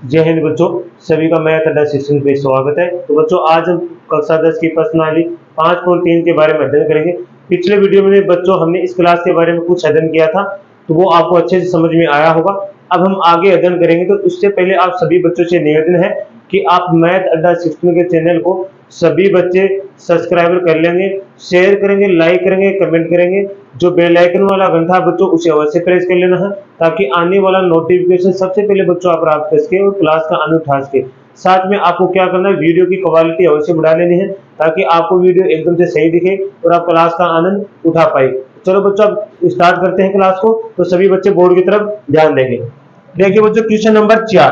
जय हिंद बच्चों, सभी का मैथ अड्डा सेक्शन पे स्वागत है। तो बच्चों, आज हम कक्षा 10 की प्रश्नावली 5.3 के बारे में अध्ययन करेंगे। पिछले वीडियो में बच्चों हमने इस क्लास के बारे में कुछ अध्ययन किया था, तो वो आपको अच्छे से समझ में आया होगा। अब हम आगे अध्ययन करेंगे, तो उससे पहले आप सभी बच्चों से निवेदन है कि आप मैथ अड्डा सेक्शन के चैनल को सभी बच्चे सब्सक्राइबर कर लेंगे, शेयर करेंगे, लाइक करेंगे, कमेंट करेंगे। जो बेल आइकन वाला घंटा बच्चों उसे अवश्य प्रेस कर लेना है, ताकि आने वाला नोटिफिकेशन सबसे पहले बच्चों आप प्राप्त कर सके और क्लास का आनंद उठा सके। साथ में आपको क्या करना है, वीडियो की क्वालिटी अवश्य बढ़ा लेनी है, ताकि आपको वीडियो एकदम से सही दिखे और आप क्लास का आनंद उठा पाए। चलो बच्चों, अब स्टार्ट करते हैं क्लास को। तो सभी बच्चे बोर्ड की तरफ ध्यान देंगे। देखिए बच्चों, क्वेश्चन नंबर 4।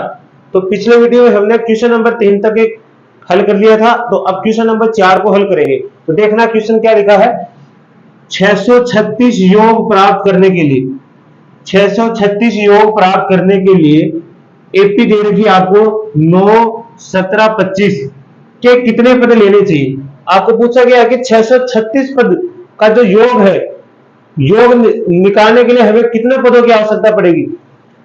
तो पिछले वीडियो में हमने क्वेश्चन नंबर 3 तक एक हल कर लिया था, तो अब क्वेश्चन नंबर 4 को हल करेंगे। तो देखना क्वेश्चन क्या लिखा है। 636 योग प्राप्त करने के लिए 636 योग प्राप्त करने के लिए एपी दे रखी आपको 9, 17, 25 के कितने पद लेने चाहिए। आपको पूछा गया कि 636 पद का जो योग है, योग निकालने के लिए हमें कितने पदों की आवश्यकता पड़ेगी।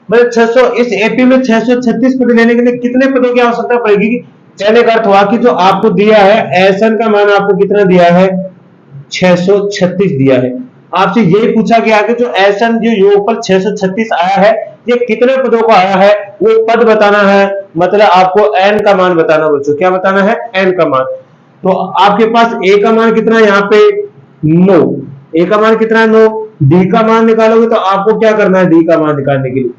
मतलब 600, इस एपी में 636 पद लेने के लिए कितने पदों की आवश्यकता पड़ेगी। कहने का अर्थ हुआ कि जो आपको दिया है एसन का मान आपको कितना दिया है, 636 दिया है। आपसे यही पूछा गया कि जो एसन जो योगफल 636 आया है, ये कितने पदों को आया है, वो पद बताना है। मतलब आपको एन का मान बताना बच्चों, क्या बताना है, एन का मान। तो आपके पास ए का मान कितना है, यहाँ पे 9, ए का मान कितना है 9। डी का मान निकालोगे तो आपको क्या करना है, डी का मान निकालने के लिए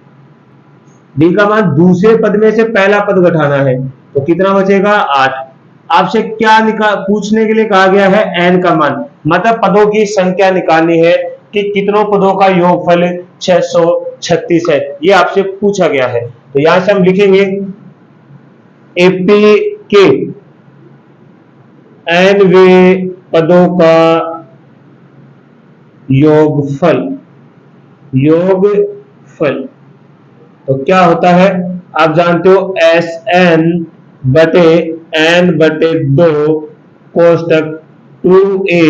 डी का मान दूसरे पद में से पहला पद घटाना है, तो कितना बचेगा 8। आपसे क्या पूछने के लिए कहा गया है, एन का मान, मतलब पदों की संख्या निकालनी है कि कितनों पदों का योगफल 636 है, ये आपसे पूछा गया है। तो यहां से हम लिखेंगे एपी के एन वे पदों का योगफल तो क्या होता है, आप जानते हो, एस एन बटे एन बटे 2 कोष्टक 2a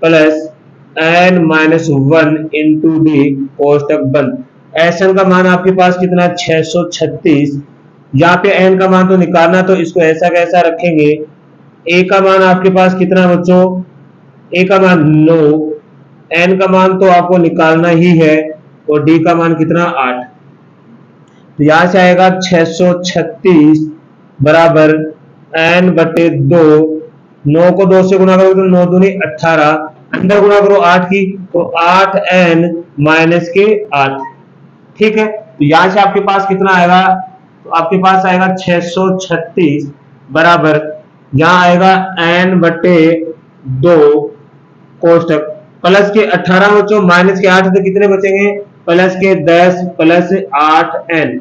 plus n minus 1 into d कोष्टक बंद। एस एन का मान आपके पास कितना है, 636। यहाँ पे एन का मान तो निकालना, तो इसको ऐसा कैसा रखेंगे। ए का मान आपके पास कितना बच्चों, ए का मान 9, एन का मान तो आपको निकालना ही है, और डी का मान कितना 8। तो यहां से आएगा 636 बराबर एन बटे 2, 9 को 2 से गुना करोगे तो 9 दूनी 18, अंदर गुना करो 8 की, तो 8 एन माइनस के 8। ठीक है, तो यहां से आपके पास कितना आएगा, तो आपके पास आएगा 636 बराबर, यहां आएगा एन बटे 2 कोष्टक प्लस के 18 बच्चों माइनस के 8, तो कितने बचेंगे, प्लस के 10 प्लस 8 एन।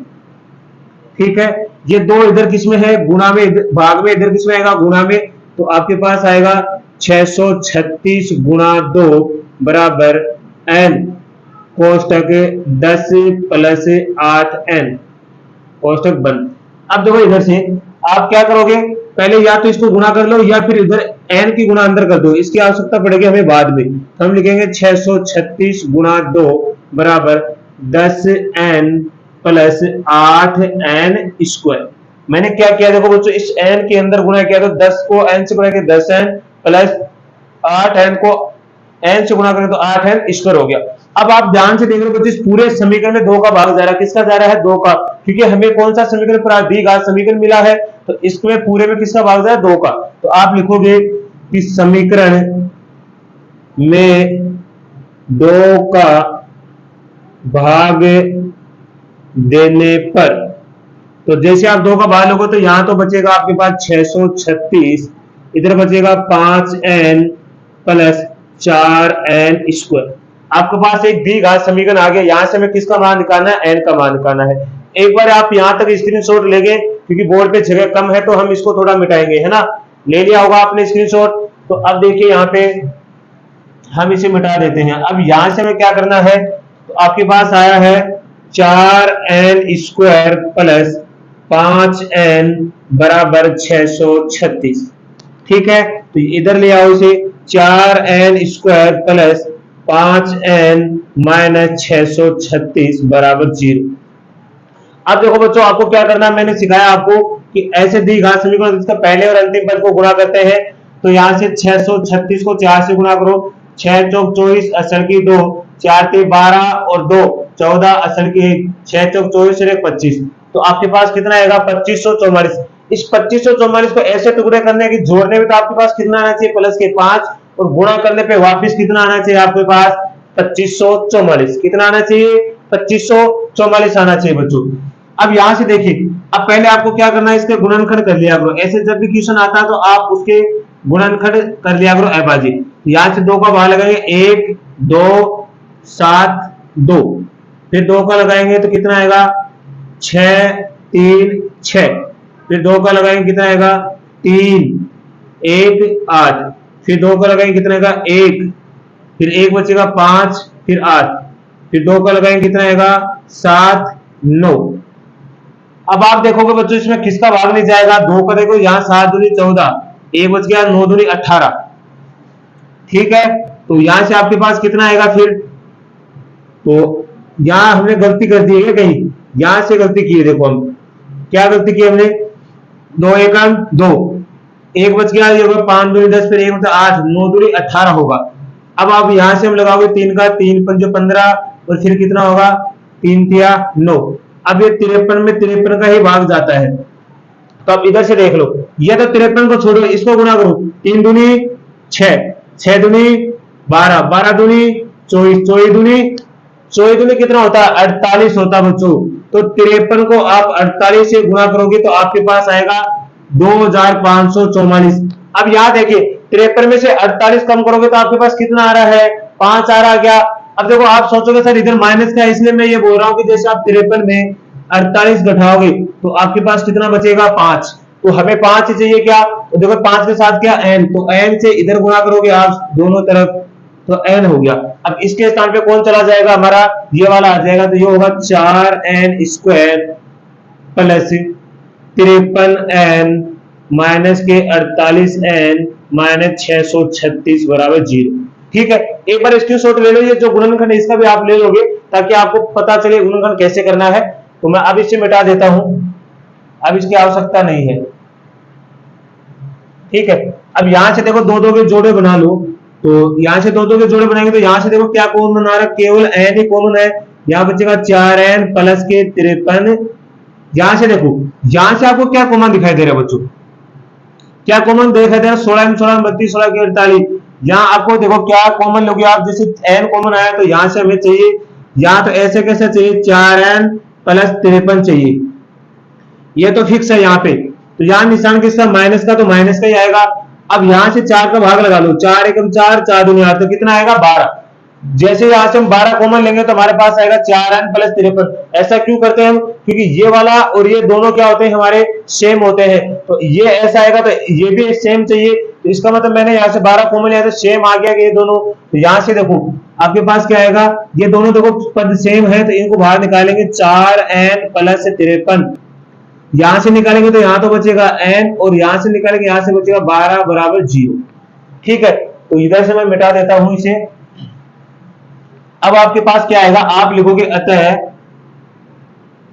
ठीक है, ये 2 इधर किसमें है, गुणा में, भाग में, इधर किसमें आएगा, गुणा में। तो आपके पास आएगा 636 गुणा 2 बराबर एन कोष्टक 10 प्लस 8 एन कोष्टक बंद। अब देखो इधर से आप क्या करोगे, पहले या तो इसको गुणा कर लो या फिर इधर एन की गुणा अंदर कर दो, इसकी आवश्यकता पड़ेगी हमें बाद में। तो हम लिखेंगे 636 गुणा 2 बराबर 10 एन प्लस 8 एन स्क्वायर। मैंने क्या किया, देखो बच्चों, इस एन के अंदर गुणा किया, तो 10 को एन से गुणा किया 10 एन प्लस 8 एन को एन से गुणा करें तो 8 एन स्क्वायर हो गया। अब आप ध्यान से देख रहे हो बच्चों, इस पूरे समीकरण में 2 का भाग जा रहा है, किसका जा रहा है, 2 का, क्योंकि हमें कौन सा समीकरण द्विघात समीकरण मिला है, तो इसमें पूरे में किसका भाग जा रहा है, 2 का। तो आप लिखोगे कि समीकरण में 2 का भाग देने पर, तो जैसे आप 2 का भाग लोगे तो यहां तो बचेगा आपके पास 636, इधर बचेगा 5 एन प्लस 4 एन स्क्वायर। आपके पास एक द्विघात समीकरण आ गया। यहां से हमें किसका मान निकालना है, एन का मान निकालना है। एक बार आप यहां तक स्क्रीनशॉट लेंगे, क्योंकि बोर्ड पे जगह कम है, तो हम इसको थोड़ा मिटाएंगे, है ना। ले लिया होगा आपने स्क्रीनशॉट। तो अब देखिए यहाँ पे हम इसे मिटा देते हैं। अब यहां से हमें क्या करना है, तो आपके पास आया है 4 एन स्क्वायर प्लस 5 एन बराबर 636। ठीक है, तो इधर ले आओ इसे, 4 n square plus 5 n minus 636 बराबर 0। अब देखो बच्चों, आपको क्या करना है, मैंने सिखाया आपको कि ऐसे दी घात समीकरण जिसका पहले और अंतिम पद को गुणा करते हैं। तो यहाँ से 636 को 4 से गुणा करो, 6 चौक 24 असल की 2, 4 ते 12 और 2 14 असल की 1, 6 चौक 24 और 1 25। तो आपके पास कितना आएगा 2544। इस 2544 को ऐसे टुकड़े करने की जोड़ने में तो आपके पास कितना आना चाहिए प्लस के 5, और गुणा करने पे वापस कितना आना चाहिए आपके पास 2544। कितना आना चाहिए 2544 आना चाहिए बच्चों। अब यहां से देखिए, अब पहले आपको क्या करना है, इसके गुणनखंड कर लिया करो। ऐसे जब भी क्वेश्चन आता है तो आप उसके गुणनखंड कर लिया करो अभाज्य। यहां से 2 का भाग लगाएंगे 1 2 7 2, फिर 2 का लगाएंगे तो कितना आएगा 6 3 6, फिर 2 का लगाएंगे कितना आएगा 3 1 8, फिर 2 का लगाएंगे कितना आएगा 1, फिर 1 बचेगा 5, फिर 8, फिर 2 का लगाएंगे कितना आएगा 7 9। अब आप देखोगे बच्चों इसमें किसका भाग नहीं जाएगा, 2 का देखो, यहाँ 7 दूनी 14, 1 बच गया 9 दूनी 18। ठीक है, तो यहां से आपके पास कितना आएगा फिर, तो यहां हमने गलती कर दी है कहीं, यहां से गलती की है। देखो हम क्या गलती की हमने, 2 एकम 2, 1 बच गया, ये होगा 5 दूनी 10, फिर 1 बचा 8, 9 दूनी 18 होगा। अब आप यहां से हम लगाओगे 3 का 3 पंजे 15, और फिर कितना होगा 3 तिया 9। अब ये 53 में 53 का ही भाग जाता है, तो आप इधर से देख लो, ये तो 53 को छोड़ो, इसको गुणा करो, 3 दूनी 6, 6 दूनी 12, 12 दूनी 24, 24 दूनी कितना होता है 48 होता है बच्चों। तो 53 को आप 48 से गुणा करोगे तो आपके पास आएगा 2544। अब यहां देखिए 53 में से 48 कम करोगे तो आपके पास कितना आ रहा है 5 आ रहा क्या। अब देखो आप सोचोगे सर इधर माइनस का है, इसलिए मैं ये बोल रहा हूं कि जैसे आप 53 में 48 घटाओगे तो आपके पास कितना बचेगा 5। तो हमें 5 चाहिए क्या, तो देखो 5 के साथ क्या n, तो n से इधर गुणा करोगे आप दोनों तरफ, तो n हो गया। अब इसके स्थान पे कौन चला जाएगा हमारा, ये वाला आ जाएगा, तो ये होगा 4n square plus 53n minus के 48n माइनस 636 बराबर 0। ठीक है, एक बार स्क्रीनशॉट ले लो, ये जो गुणनखंड है इसका भी आप ले लोगे ताकि आपको पता चले गुणनखंड कैसे करना है। तो मैं अब इसे मिटा देता हूं, अब इसकी आवश्यकता नहीं है। ठीक है, अब यहां से देखो 2 2 के जोड़े बना लो, तो यहां से 2 2 के जोड़े बनाएंगे तो यहां से देखो क्या कॉमन आ रहा है, केवल n ही कॉमन है। यहां बचेगा 4n प्लस के 53। यहां से देखो, यहां से आपको क्या कॉमन दिखाई दे रहा है बच्चों, क्या कॉमन दिखाई दे रहा है 16 16 32 16 के 48। यहाँ आपको देखो क्या कॉमन लोगे आप, जैसे n कॉमन आया तो यहां से हमें चाहिए, यहाँ तो ऐसे कैसे चाहिए 4n प्लस 53 चाहिए, ये तो फिक्स है यहाँ पे। तो यहाँ निशान किसका माइनस का, तो माइनस का ही आएगा। अब यहां से 4 का भाग लगा लो, 4 एकम 4, 4 दूनी 8, तो कितना आएगा 12। जैसे यहां से हम 12 कॉमन लेंगे तो हमारे पास आएगा 4n प्लस 53। ऐसा क्यों करते हैं हम, क्योंकि ये वाला और ये दोनों क्या होते हैं हमारे सेम होते हैं, तो ये ऐसा आएगा तो ये भी सेम चाहिए। तो इसका मतलब मैंने यहाँ से 12 कॉमन लिया तो सेम आ गया कि ये दोनों। तो यहां से देखो आपके पास क्या आएगा, ये दोनों देखो पद सेम है तो इनको बाहर निकालेंगे, 4n प्लस 53 यहां से निकालेंगे तो यहां तो बचेगा n, और यहां से निकालेंगे यहां से बचेगा 12 बराबर 0। ठीक है, तो इधर से मैं मिटा देता हूं इसे। अब आपके पास क्या आएगा, आप लिखोगे अतः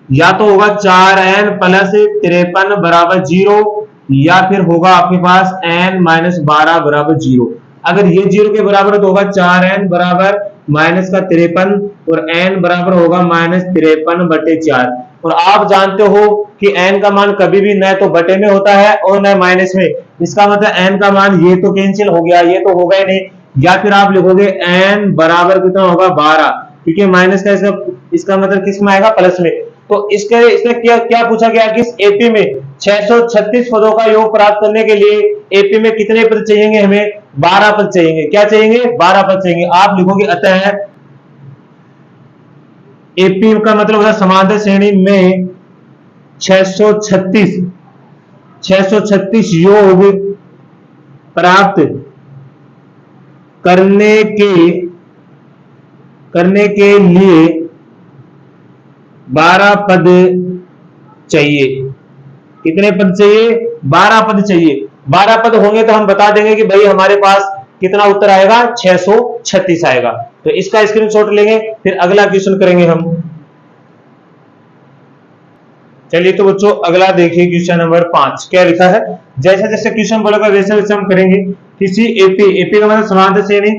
या तो होगा 4n प्लस 53 बराबर 0, या फिर होगा आपके पास n माइनस 12 बराबर 0। अगर ये 0 के बराबर है तो होगा 4n बराबर माइनस का 53, और n बराबर होगा माइनस 53 बटे 4। और आप जानते हो कि n का मान कभी भी न तो बटे में होता है और न माइनस में, इसका मतलब n का मान ये तो कैंसिल हो गया, ये तो होगा ही नहीं। या फिर आप लिखोगे n बराबर कितना होगा 12, क्योंकि माइनस का इसका मतलब किस में आएगा प्लस में। तो इसके इसमें क्या पूछा गया कि इस एपी में 636 पदों का योग प्राप्त करने के लिए एपी में कितने पद चाहिए, हमें 12 पद चाहिए। क्या चाहिए 12 पद चाहिए। आप लिखोगे अतः एपी का मतलब होता है समांतर श्रेणी में 636 योग प्राप्त करने के लिए 12 पद चाहिए। कितने पद चाहिए 12 पद चाहिए। 12 पद होंगे तो हम बता देंगे कि भाई हमारे पास कितना उत्तर आएगा 636 आएगा। तो इसका स्क्रीनशॉट लेंगे, फिर अगला क्वेश्चन करेंगे हम। चलिए तो बच्चों अगला देखिए क्वेश्चन नंबर 5 क्या लिखा है। जैसे जैसे क्वेश्चन बोलेगा वैसे वैसे हम करेंगे। किसी एपी, एपी का मतलब समांतर श्रेणी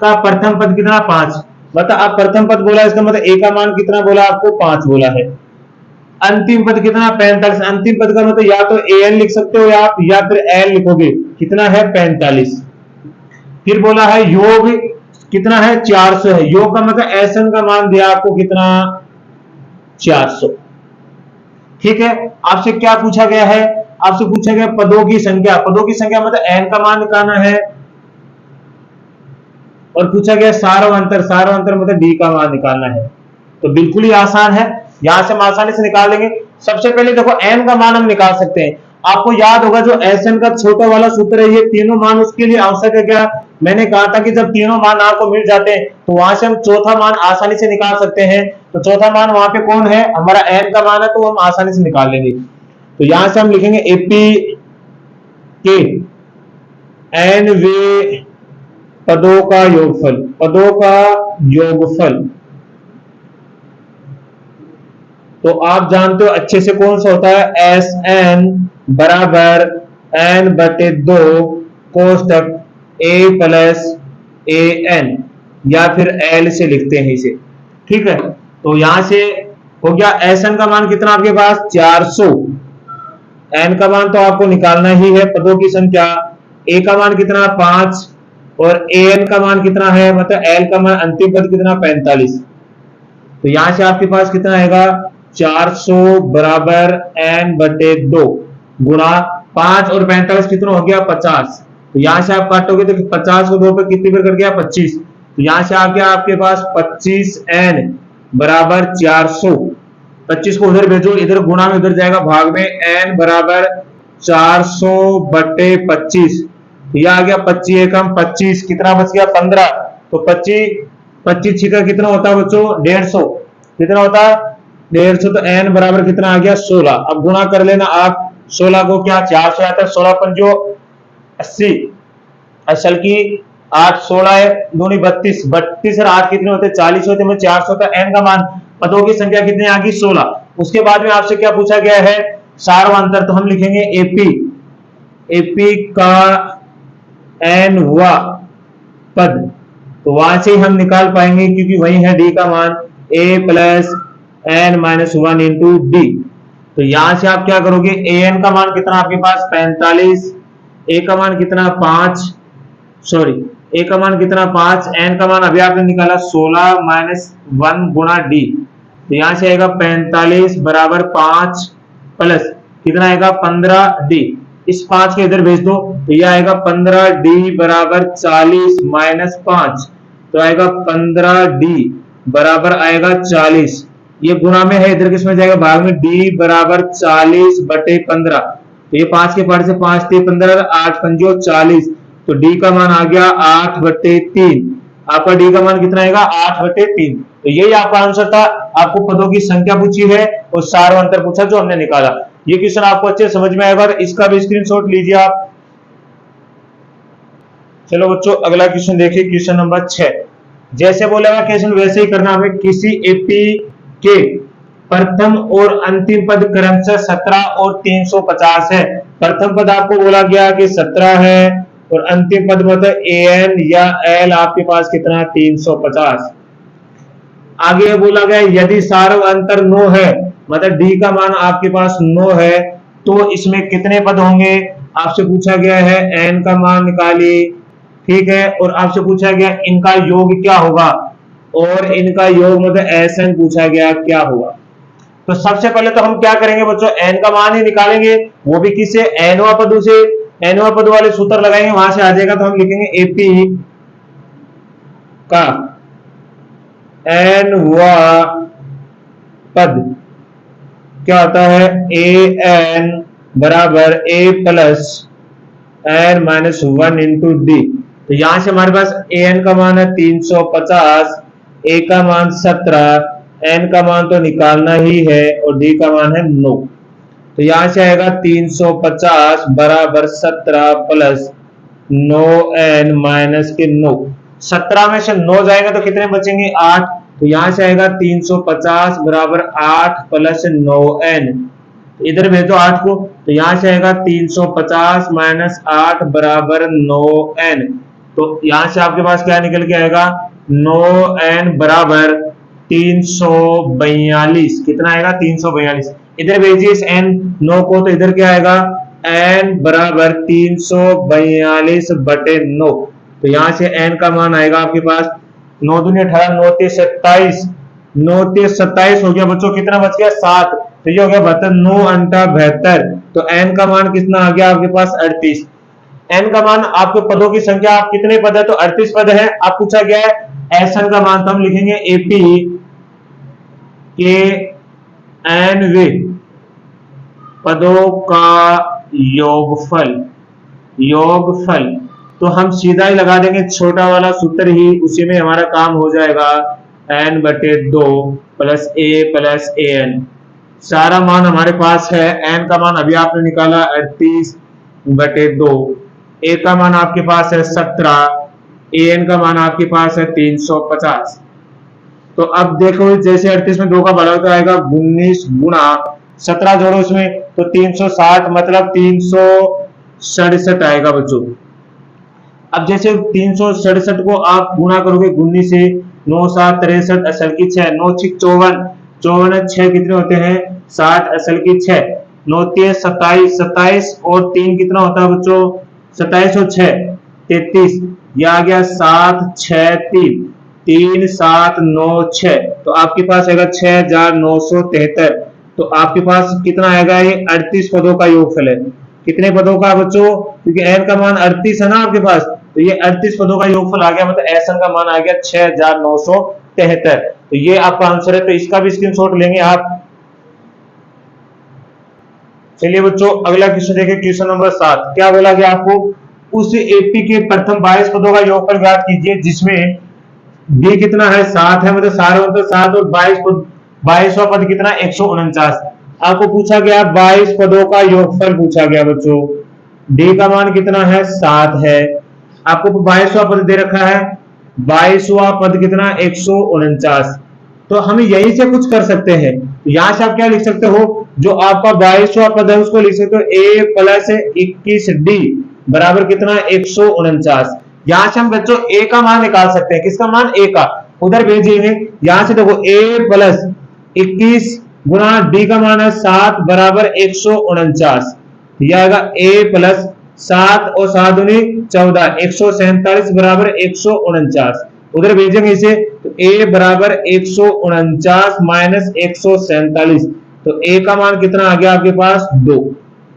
का प्रथम पद कितना 5, मतलब आप प्रथम पद बोला इसका मतलब ए का मान कितना बोला आपको 5 बोला है। अंतिम पद कितना 45, अंतिम पद का मतलब या तो एन लिख सकते हो आप या फिर एल लिखोगे, कितना है 45। फिर बोला है योग कितना है 400 है, योग का मतलब एसन का मान दिया आपको कितना 400। ठीक है, आपसे क्या पूछा गया है, आपसे पूछा गया पदों की संख्या, पदों की संख्या मतलब एन का मान निकालना है, और पूछा गया सार्वंतर, सार्वंतर मतलब डी का मान निकालना है। तो बिल्कुल ही आसान है, यहां से हम आसानी से निकाल लेंगे। सबसे पहले देखो एन का मान हम निकाल सकते हैं। आपको याद होगा जो एस एन का छोटा वाला सूत्र है, ये तीनों मान उसके लिए आवश्यक है क्या, मैंने कहा था कि जब तीनों मान आपको मिल जाते हैं तो वहां से हम चौथा मान आसानी से निकाल सकते हैं। तो चौथा मान वहां पे कौन है, हमारा एन का मान है, तो हम आसानी से निकाल लेंगे। तो यहां से हम लिखेंगे एपी के एन वे पदों का योगफल, पदों का योगफल। तो आप जानते हो अच्छे से कौन सा होता है, एस एन बराबर एन बटे 2 कोष्टक ए प्लस ए एन, या फिर एल से लिखते हैं इसे। ठीक है, तो यहां से हो गया एस एन का मान कितना आपके पास 400, एन का मान तो आपको निकालना ही है, पदों की संख्या, ए का मान कितना 5 और ए एन का मान कितना है, मतलब एल का मान अंतिम पद कितना 45। तो यहां से आपके पास कितना आएगा 400 बराबर एन बटे 2 गुणा 5 और 45 कितना हो गया 50। तो यहां से आप काटोगे तो 50 को 2 पे कितनी बार कट गया 25। तो यहां से आ गया आपके पास 25 एन बराबर 400। 25 को उधर भेजो, इधर गुणा में उधर जाएगा भाग में, एन बराबर 400 बटे 25। यह आ गया 25 एकम 25, कितना बच गया 15। तो 25 छिका कितना होता है बच्चों 150, कितना होता है 150। तो एन बराबर कितना आ गया 16। अब गुणा कर लेना आप, 16 को क्या 4 से आता है, 16 पंजो 80, असल की 8 16 है दूनी 32, 32 और 8 कितने होते 40 होते हैं, 400 का एन का मान, पदों की संख्या कितनी आ गई 16। उसके बाद में आपसे क्या पूछा गया है सार्वंतर, तो हम लिखेंगे एपी, एपी का एन हुआ पद, तो वहां से हम निकाल पाएंगे क्योंकि वही है डी का मान a plus n minus 1 into D. तो यहां से आप क्या करोगे, ए एन का मान कितना आपके पास 45, ए का मान कितना 5, सॉरी ए का मान कितना 5, एन का मान अभी आपने निकाला 16 माइनस 1 गुणा डी। तो यहां से आएगा 45 बराबर 5 प्लस कितना आएगा 15 डी, इस 5 के इधर भेज दो तो यह आएगा 15 डी बराबर 40 माइनस 5, तो आएगा 15 डी बराबर आएगा 40। ये गुणा में है, इधर किसमें जाएगा भाग में, डी बराबर 40 बटे 15। तो ये 5 के पार से 5 थे 15, 8 पंजो 40, तो डी का मान आ गया 8 बटे 3। आपका डी का मान कितना आएगा 8 बटे 3। तो यही आपका आंसर था। आपको पदों की संख्या पूछी है और सार्वंतर पूछा जो हमने निकाला। ये क्वेश्चन आपको अच्छे समझ में आएगा, इसका भी स्क्रीनशॉट लीजिए आप। चलो बच्चों अगला क्वेश्चन देखिए, क्वेश्चन नंबर 6। जैसे बोलेगा क्वेश्चन वैसे ही करना हमें। किसी एपी के प्रथम और अंतिम पद क्रमशः 17 और 350 है। प्रथम पद आपको बोला गया कि 17 है और अंतिम पद मतलब ए एन या एल आपके पास कितना 350। आगे बोला गया यदि सार्वंतर 9 है, मतलब डी का मान आपके पास 9 है, तो इसमें कितने पद होंगे। आपसे पूछा गया है एन का मान निकालिए, ठीक है, और आपसे पूछा गया इनका योग क्या होगा, और इनका योग मतलब एस एन पूछा गया क्या होगा। तो सबसे पहले तो हम क्या करेंगे बच्चों, एन का मान ही निकालेंगे, वो भी किससे, एनवा पदों से। एनवा पद वाले सूत्र लगाएंगे, वहां से आ जाएगा। तो हम लिखेंगे एपी का एन हुआ पद क्या होता है, ए एन बराबर a plus n minus 1 into D. तो यहां से हमारे पास ए एन का मान है 350, ए का मान 17, एन का मान तो निकालना ही है और डी का मान है 9। तो यहां से आएगा 350 बराबर 17 प्लस 9 एन माइनस के 9। 17 में से 9 जाएगा तो कितने बचेंगे 8। तो यहां से आएगा 350 बराबर 8 प्लस 9 एन। इधर भेजो 8 को, तो यहां से आएगा 350 माइनस 8 बराबर 9n। तो यहां से आपके पास क्या निकल के आएगा, 9n बराबर 342। कितना आएगा, 342। इधर भेजिए इस n 9 को, तो इधर क्या आएगा, n बराबर 342 बटे 9। तो यहां से n का मान आएगा आपके पास 9 दूनी 18, 9 तेईस 27, 9 तेईस 27 हो गया बच्चों, कितना बच गया 7, तो ये हो गया 72, 9 अंटा 72। तो n का मान कितना आ गया आपके पास 38। n का मान आपके पदों की संख्या, आप कितने पद है, तो 38 पद है। आप पूछा गया है Sn का मान, तो हम लिखेंगे AP के n वे पदों का योगफल। योगफल तो हम सीधा ही लगा देंगे, छोटा वाला सूत्र ही, उसी में हमारा काम हो जाएगा। n बटे 2 प्लस a प्लस an, सारा मान हमारे पास है। n का मान अभी आपने निकाला 38 बटे 2, a का मान आपके पास है 17, an का मान आपके पास है 350। तो अब देखो, जैसे 38 में 2 का बढ़ा आएगा 19 गुणा 17 जोड़ो इसमें, तो 360 मतलब 367 आएगा बच्चों। अब जैसे 367 को आप गुणा करोगे 19 से, 9 7 63 असल की 6, 9 6 54, 54 6 कितने होते हैं 60 असल की 6, 9 3 27, 27 और 3 कितना होता है बच्चों 27 और 6 33, यह आ गया 7 6 3 3 7 9 6। तो आपके पास आएगा 6973। तो आपके पास कितना आएगा, ये 38 पदों का योगफल है। कितने पदों का बच्चों, क्योंकि n का मान 38 है ना आपके पास, तो ये 38 पदों का योगफल आ गया, मतलब Sn का मान आ गया 6973। तो ये आपका आंसर है। तो इसका भी स्क्रीनशॉट लेंगे आप। चलिए बच्चों अगला क्वेश्चन देखिए, क्वेश्चन नंबर 7। क्या बोला गया आपको, उस एपी के प्रथम 22 पदों का योगफल ज्ञात कीजिए जिसमें b कितना है 7 है, मतलब सारे मतलब 7 और 22वां पद कितना 149। आपको पूछा गया 22 पदों का योगफल पूछा गया बच्चों, d का मान कितना है 7 है। आपको 22वां पद दे रखा है, 22वां पद कितना 149। तो हम यहीं से कुछ कर सकते हैं। यहां से आप क्या लिख सकते हो, जो आपका 22वां पद है उसको लिख सकते हो a प्लस 21d बराबर कितना 149। यहां से हम बच्चों a का मान निकाल सकते हैं। किसका मान, a का। उधर भेजिए, यहां से देखो a प्लस 21 गुणा d का मान है 7 बराबर 149। यह आएगा a प्लस 7 और 7 दूनी 14, 147 बराबर 149। उधर भेजेंगे इसे, तो a बराबर 149 माइनस 147। तो a का मान कितना आ गया आपके पास 2।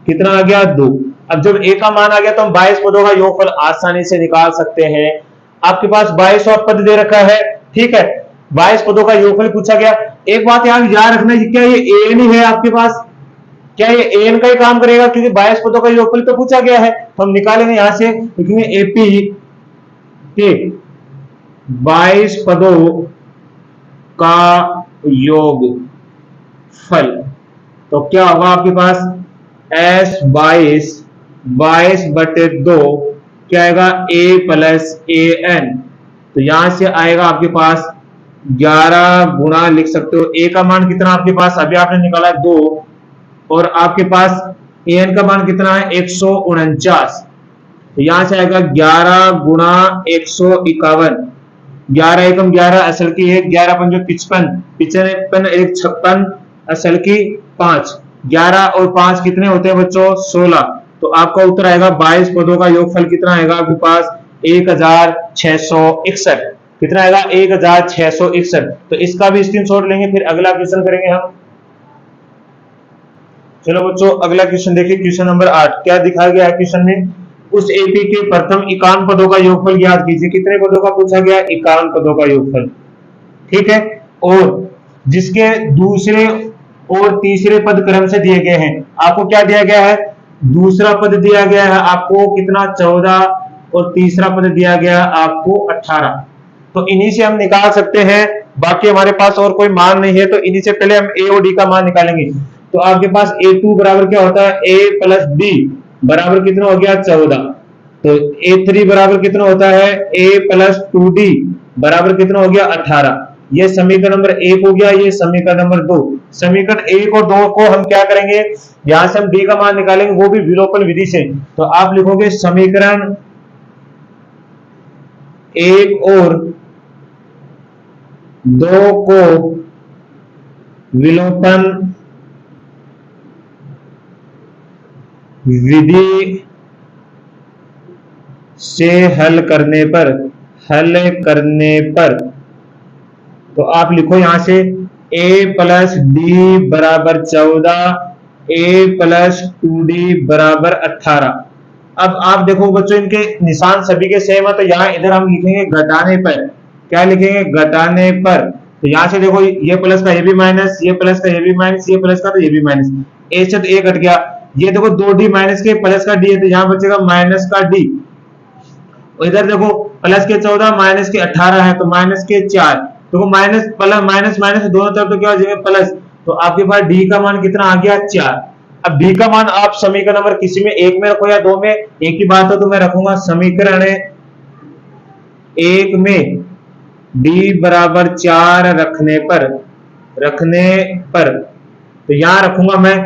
कितना आ गया 2। अब जब a का मान आ गया तो हम 22 पदों का योगफल आसानी से निकाल सकते हैं। आपके पास 22वां पद दे रखा है, ठीक है, 22 पदों का योगफल पूछा गया। एक बात याद रखना, क्या ये an ही है आपके पास, क्या ये an का ही काम करेगा, क्योंकि 22 पदों का योगफल तो पूछा गया है। तो हम निकालेंगे यहां से, लिखेंगे एपी के 22 पदों का योगफल। तो क्या होगा आपके पास S 22 बटे 2 क्या आएगा a प्लस an। तो यहां से आएगा आपके पास 11 गुणा, लिख सकते हो a का मान कितना आपके पास अभी आपने निकाला 2, और आपके पास an का मान कितना है 149। तो यहां से आएगा 11 गुणा 151, 11 एकम 11 असल की 1, 11 पंजो 55, 55 1 56 असल की 5, 11 और 5 कितने होते हैं बच्चों 16। तो आपका उत्तर आएगा 22 पदों का योगफल कितना आएगा आपके पास 1661। कितना आएगा 1661। तो इसका भी स्क्रीनशॉट लेंगे, फिर अगला क्वेश्चन करेंगे हम। चलो बच्चों अगला क्वेश्चन देखिए, क्वेश्चन नंबर 8। क्या दिखाया गया है क्वेश्चन में, उस एपी के प्रथम 51 पदों का योगफल ज्ञात कीजिए। कितने पदों का पूछा गया 51 पदों का योगफल, ठीक है, और जिसके दूसरे और तीसरे पद क्रम से दिए गए हैं। आपको क्या दिया गया है, दूसरा पद दिया गया है आपको कितना 14, और तीसरा पद दिया गया आपको 18। तो इन्हीं से हम निकाल सकते हैं, बाकी हमारे पास और कोई मान नहीं है। तो इन्हीं से पहले हम ए और डी का मान निकालेंगे। तो आपके पास a2 बराबर क्या होता है a प्लस b बराबर कितना हो गया 14। तो a3 बराबर कितना होता है a प्लस 2d बराबर कितना हो गया 18। ये समीकरण नंबर 1 हो गया, ये समीकरण नंबर 2। समीकरण 1 और 2 को हम क्या करेंगे, यहां से हम डी का मान निकालेंगे, वो भी विलोपन विधि से। तो आप लिखोगे समीकरण 1 और 2 को विलोपन विधि से हल करने पर तो आप लिखो यहां से a प्लस डी बराबर 14, a प्लस 2d बराबर 18। अब आप देखो बच्चों, इनके निशान सभी के सेम है, तो यहाँ इधर हम लिखेंगे घटाने पर। क्या लिखेंगे, घटाने पर। तो यहाँ से देखो, ये प्लस का ये भी माइनस, ये प्लस का ये भी माइनस, ये प्लस का तो ये भी माइनस, ए से तो ए कट गया। ये देखो 2d माइनस के प्लस का डी है, तो यहाँ बचेगा माइनस का डी। और इधर देखो प्लस के 14 माइनस के 18 है, तो माइनस के 4। देखो माइनस प्लस माइनस माइनस दोनों तरफ तो क्या हो जाएगा प्लस। तो आपके पास डी का मान कितना आ गया, 4। अब डी का मान आप समीकरण नंबर किसी में एक में रखो या 2 में, एक ही बात है, तो मैं रखूंगा समीकरण 1 में डी बराबर 4 रखने पर तो यहां रखूंगा मैं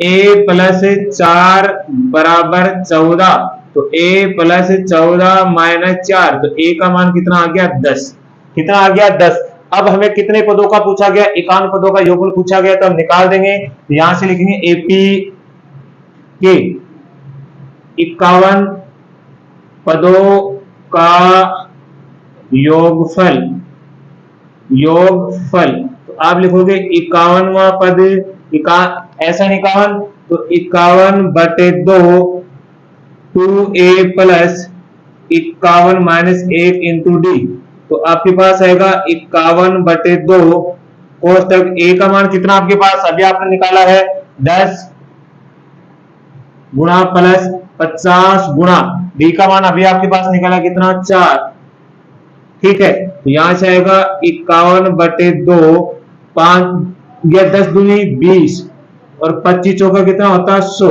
a प्लस 4 बराबर 14। तो a प्लस 14 माइनस 4, तो a का मान कितना आ गया, 10। कितना आ गया, 10। अब हमें कितने पदों का पूछा गया, 51 पदों का योगफल पूछा गया, तो हम निकाल देंगे। तो यहां से लिखेंगे एपी के 51 पदों का योगफल। तो आप लिखोगे 51वां पद, ऐसा 51, तो 51/2 2a plus 51 minus 1 into D. तो आपके पास आएगा 51/2 कोष्टक a का मान कितना आपके पास अभी आपने निकाला है, 10 गुणा प्लस 50 गुणा d का मान अभी आपके पास निकाला कितना, 4। ठीक है, तो यहां से आएगा 51/2, 5 या 10 दूनी 20 और 25 चौका कितना होता है, 100।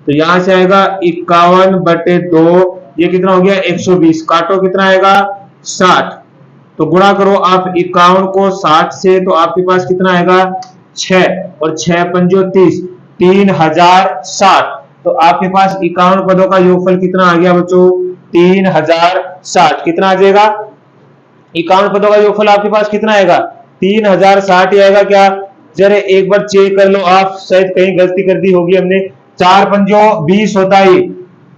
तो यहां से आएगा 51/2, ये कितना हो गया, 120। काटो कितना आएगा, 60। तो गुणा करो आप 51 को 60 से, तो आपके पास कितना आएगा, 6 और 6 पंजो 30, 3060। तो आपके पास 51 पदों का योगफल कितना आ गया बच्चों, 3060। कितना आ जाएगा, 51 पदों का योगफल आपके पास कितना आएगा, 3060 ही आएगा क्या। जरा एक बार चेक कर लो आप, शायद कहीं गलती कर दी होगी हमने। 4 पंजो 20 होता है,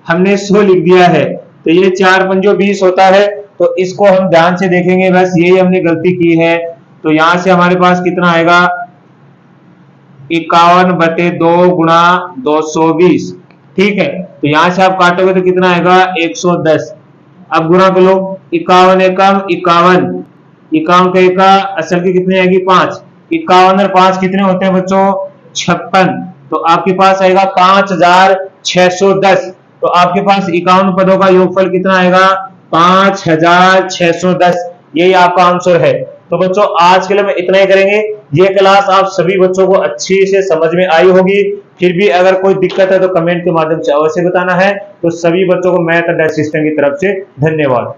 हमने 100 लिख दिया है, तो ये 4 पंजो 20 होता है। तो इसको हम ध्यान से देखेंगे, बस यही हमने गलती की है। तो यहां से हमारे पास कितना आएगा, 51/2 गुणा 220। ठीक है, तो यहां से आप काटोगे तो कितना आएगा, 110। अब गुणा कर लो, 51 एकम 51, 51 का एका असल की कितनी आएगी, 5। 51 और 5 कितने होते हैं बच्चों, 56। तो आपके पास आएगा 5610। तो आपके पास 51 पदों का योगफल कितना आएगा, 5610। यही आपका आंसर है। तो बच्चों आज के लिए मैं इतना ही करेंगे। ये क्लास आप सभी बच्चों को अच्छी से समझ में आई होगी। फिर भी अगर कोई दिक्कत है तो कमेंट के माध्यम से अवश्य बताना है। तो सभी बच्चों को मैथ असिस्टेंट की तरफ से धन्यवाद।